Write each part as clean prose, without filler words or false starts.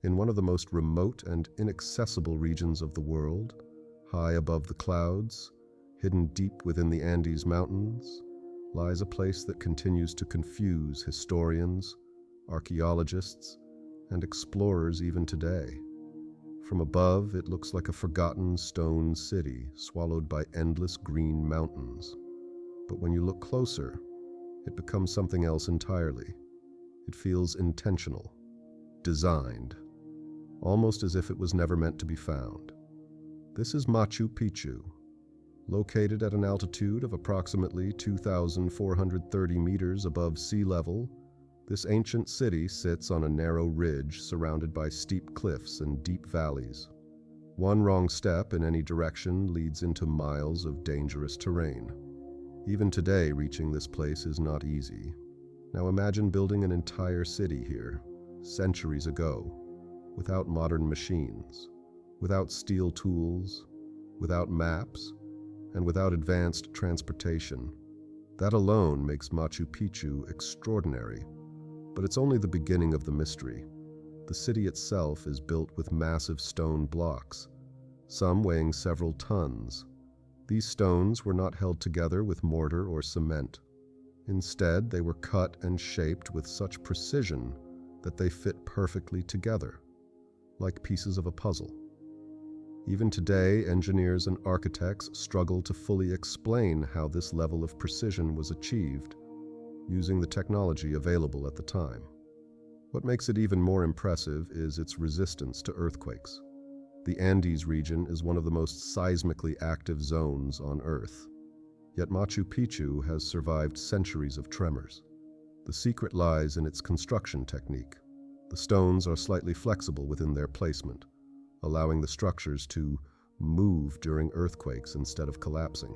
In one of the most remote and inaccessible regions of the world, high above the clouds, hidden deep within the Andes Mountains, lies a place that continues to confuse historians, archaeologists, and explorers even today. From above, it looks like a forgotten stone city swallowed by endless green mountains. But when you look closer, it becomes something else entirely. It feels intentional, designed, almost as if it was never meant to be found. This is Machu Picchu. Located at an altitude of approximately 2,430 meters above sea level, this ancient city sits on a narrow ridge surrounded by steep cliffs and deep valleys. One wrong step in any direction leads into miles of dangerous terrain. Even today, reaching this place is not easy. Now imagine building an entire city here, centuries ago, without modern machines, without steel tools, without maps, and without advanced transportation. That alone makes Machu Picchu extraordinary. But it's only the beginning of the mystery. The city itself is built with massive stone blocks, some weighing several tons. These stones were not held together with mortar or cement. Instead, they were cut and shaped with such precision that they fit perfectly together, like pieces of a puzzle. Even today, engineers and architects struggle to fully explain how this level of precision was achieved, using the technology available at the time. What makes it even more impressive is its resistance to earthquakes. The Andes region is one of the most seismically active zones on Earth. Yet Machu Picchu has survived centuries of tremors. The secret lies in its construction technique. The stones are slightly flexible within their placement, allowing the structures to move during earthquakes instead of collapsing.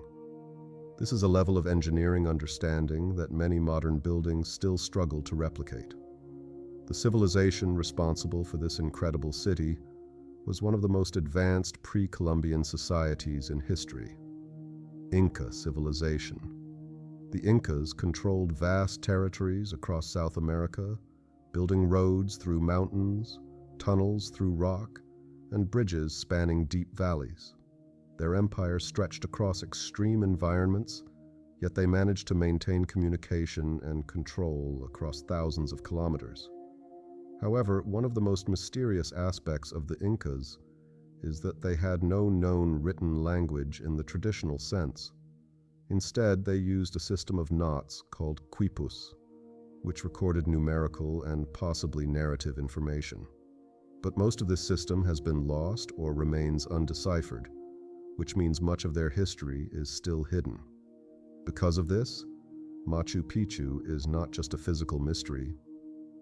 This is a level of engineering understanding that many modern buildings still struggle to replicate. The civilization responsible for this incredible city was one of the most advanced pre-Columbian societies in history, Inca Civilization. The Incas controlled vast territories across South America, building roads through mountains, tunnels through rock, and bridges spanning deep valleys. Their empire stretched across extreme environments, yet they managed to maintain communication and control across thousands of kilometers. However, one of the most mysterious aspects of the Incas is that they had no known written language in the traditional sense. Instead, they used a system of knots called quipus, which recorded numerical and possibly narrative information. But most of this system has been lost or remains undeciphered, which means much of their history is still hidden. Because of this, Machu Picchu is not just a physical mystery,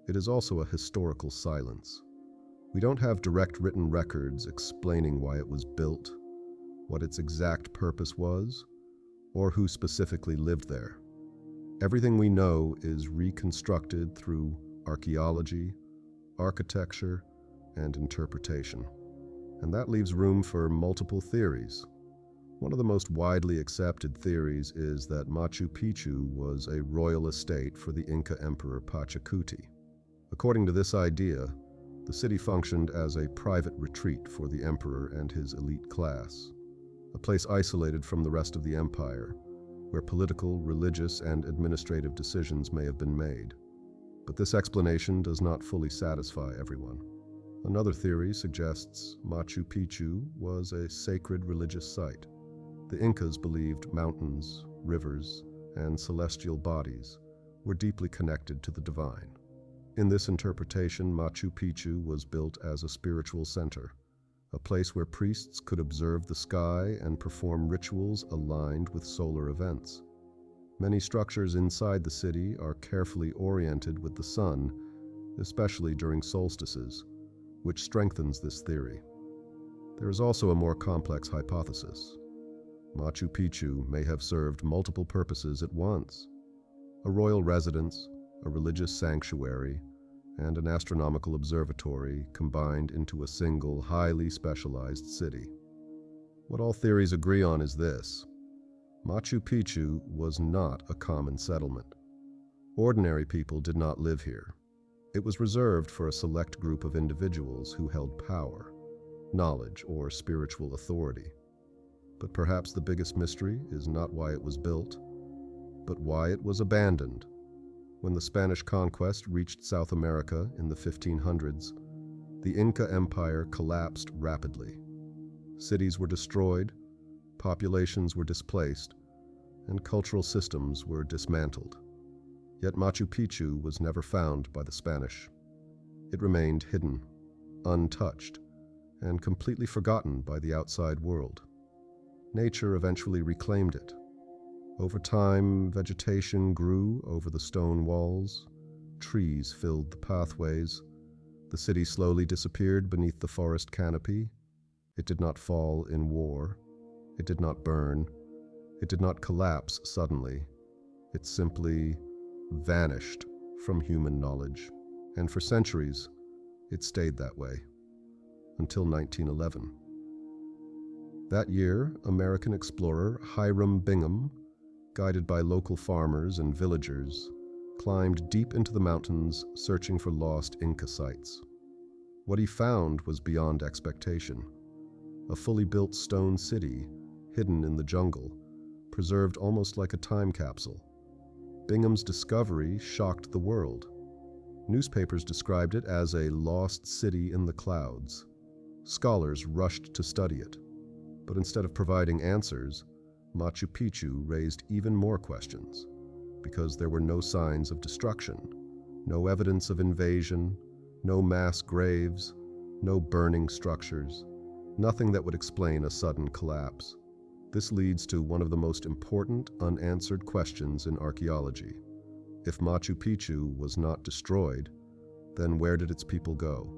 it is also a historical silence. We don't have direct written records explaining why it was built, what its exact purpose was, or who specifically lived there. Everything we know is reconstructed through archaeology, architecture, and interpretation. And that leaves room for multiple theories. One of the most widely accepted theories is that Machu Picchu was a royal estate for the Inca Emperor Pachacuti. According to this idea, the city functioned as a private retreat for the emperor and his elite class, a place isolated from the rest of the empire, where political, religious, and administrative decisions may have been made. But this explanation does not fully satisfy everyone. Another theory suggests Machu Picchu was a sacred religious site. The Incas believed mountains, rivers, and celestial bodies were deeply connected to the divine. In this interpretation, Machu Picchu was built as a spiritual center, a place where priests could observe the sky and perform rituals aligned with solar events. Many structures inside the city are carefully oriented with the sun, especially during solstices, which strengthens this theory. There is also a more complex hypothesis. Machu Picchu may have served multiple purposes at once: a royal residence, a religious sanctuary, and an astronomical observatory combined into a single, highly specialized city. What all theories agree on is this: Machu Picchu was not a common settlement. Ordinary people did not live here. It was reserved for a select group of individuals who held power, knowledge, or spiritual authority. But perhaps the biggest mystery is not why it was built, but why it was abandoned. When the Spanish conquest reached South America in the 1500s, the Inca Empire collapsed rapidly. Cities were destroyed, populations were displaced, and cultural systems were dismantled. Yet Machu Picchu was never found by the Spanish. It remained hidden, untouched, and completely forgotten by the outside world. Nature eventually reclaimed it. Over time, vegetation grew over the stone walls, trees filled the pathways, the city slowly disappeared beneath the forest canopy. It did not fall in war, it did not burn, it did not collapse suddenly. It simply vanished from human knowledge, and for centuries, it stayed that way, until 1911. That year, American explorer Hiram Bingham, guided by local farmers and villagers, climbed deep into the mountains searching for lost Inca sites. What he found was beyond expectation. A fully built stone city, hidden in the jungle, preserved almost like a time capsule. Bingham's discovery shocked the world. Newspapers described it as a lost city in the clouds. Scholars rushed to study it. But instead of providing answers, Machu Picchu raised even more questions, because there were no signs of destruction, no evidence of invasion, no mass graves, no burning structures, nothing that would explain a sudden collapse. This leads to one of the most important unanswered questions in archaeology. If Machu Picchu was not destroyed, then where did its people go?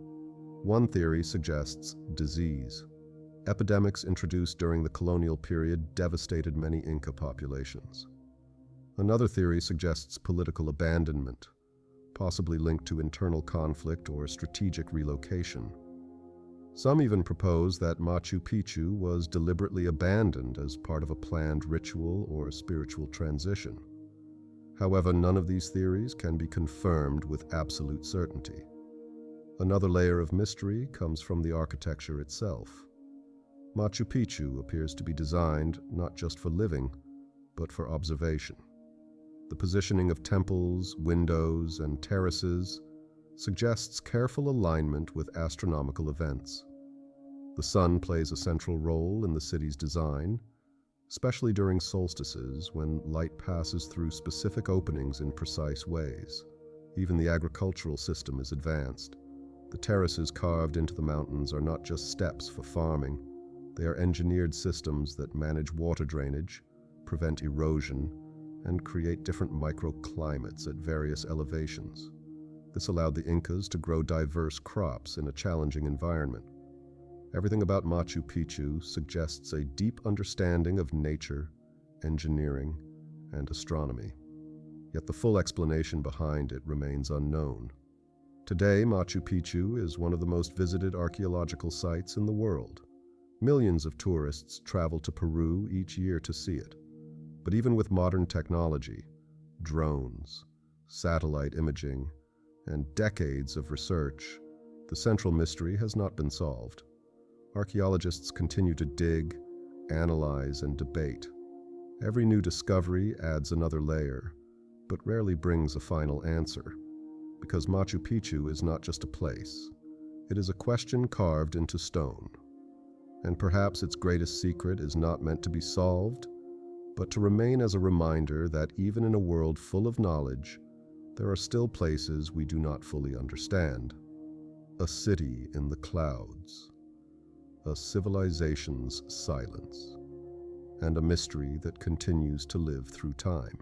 One theory suggests disease. Epidemics introduced during the colonial period devastated many Inca populations. Another theory suggests political abandonment, possibly linked to internal conflict or strategic relocation. Some even propose that Machu Picchu was deliberately abandoned as part of a planned ritual or spiritual transition. However, none of these theories can be confirmed with absolute certainty. Another layer of mystery comes from the architecture itself. Machu Picchu appears to be designed not just for living, but for observation. The positioning of temples, windows, and terraces suggests careful alignment with astronomical events. The sun plays a central role in the city's design, especially during solstices when light passes through specific openings in precise ways. Even the agricultural system is advanced. The terraces carved into the mountains are not just steps for farming. They are engineered systems that manage water drainage, prevent erosion, and create different microclimates at various elevations. This allowed the Incas to grow diverse crops in a challenging environment. Everything about Machu Picchu suggests a deep understanding of nature, engineering, and astronomy. Yet the full explanation behind it remains unknown. Today, Machu Picchu is one of the most visited archaeological sites in the world. Millions of tourists travel to Peru each year to see it. But even with modern technology, drones, satellite imaging, and decades of research, the central mystery has not been solved. Archaeologists continue to dig, analyze, and debate. Every new discovery adds another layer, but rarely brings a final answer. Because Machu Picchu is not just a place, it is a question carved into stone. And perhaps its greatest secret is not meant to be solved, but to remain as a reminder that even in a world full of knowledge, there are still places we do not fully understand. A city in the clouds, a civilization's silence, and a mystery that continues to live through time.